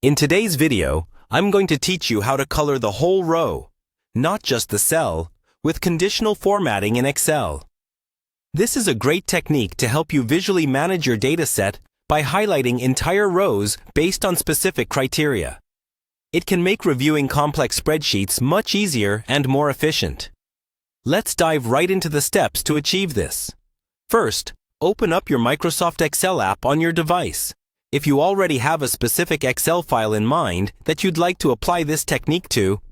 In today's video, I'm going to teach you how to color the whole row, not just the cell, with conditional formatting in Excel. This is a great technique to help you visually manage your dataset by highlighting entire rows based on specific criteria. It can make reviewing complex spreadsheets much easier and more efficient. Let's dive right into the steps to achieve this. First, open up your Microsoft Excel app on your device. If you already have a specific Excel file in mind that you'd like to apply this technique to,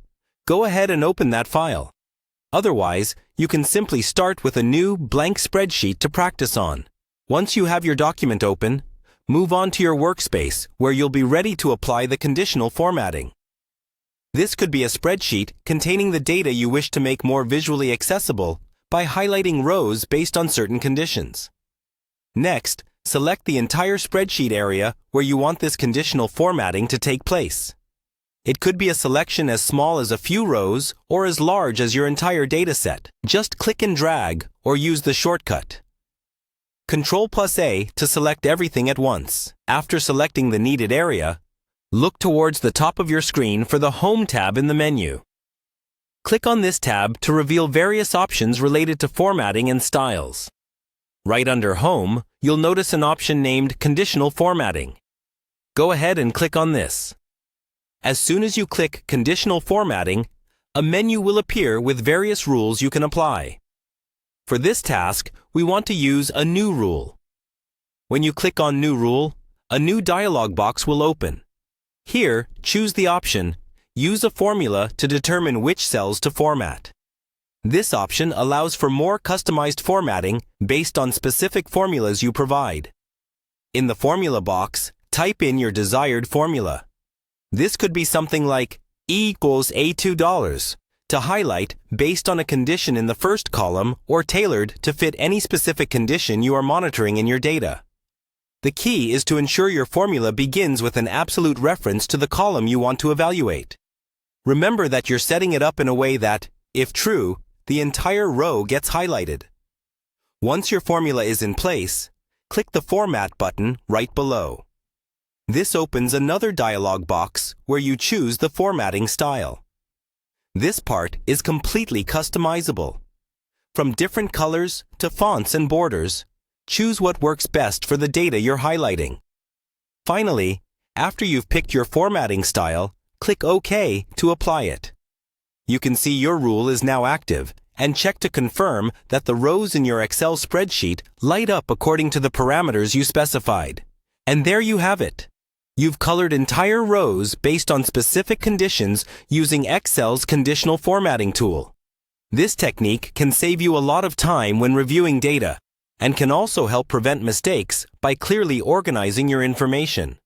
go ahead and open that file. Otherwise, you can simply start with a new blank spreadsheet to practice on. Once you have your document open, move on to your workspace where you'll be ready to apply the conditional formatting. This could be a spreadsheet containing the data you wish to make more visually accessible by highlighting rows based on certain conditions. Next, select the entire spreadsheet area where you want this conditional formatting to take place. It could be a selection as small as a few rows or as large as your entire dataset. Just click and drag or use the shortcut. Ctrl+A to select everything at once. After selecting the needed area, look towards the top of your screen for the Home tab in the menu. Click on this tab to reveal various options related to formatting and styles. Right under Home, you'll notice an option named Conditional Formatting. Go ahead and click on this. As soon as you click Conditional Formatting, a menu will appear with various rules you can apply. For this task, we want to use a new rule. When you click on New Rule, a new dialog box will open. Here, choose the option, Use a formula to determine which cells to format. This option allows for more customized formatting based on specific formulas you provide. In the formula box, type in your desired formula. This could be something like E equals $A2 to highlight based on a condition in the first column or tailored to fit any specific condition you are monitoring in your data. The key is to ensure your formula begins with an absolute reference to the column you want to evaluate. Remember that you're setting it up in a way that, if true, the entire row gets highlighted. Once your formula is in place, click the Format button right below. This opens another dialog box where you choose the formatting style. This part is completely customizable. From different colors to fonts and borders, choose what works best for the data you're highlighting. Finally, after you've picked your formatting style, click OK to apply it. You can see your rule is now active and check to confirm that the rows in your Excel spreadsheet light up according to the parameters you specified. And there you have it. You've colored entire rows based on specific conditions using Excel's conditional formatting tool. This technique can save you a lot of time when reviewing data and can also help prevent mistakes by clearly organizing your information.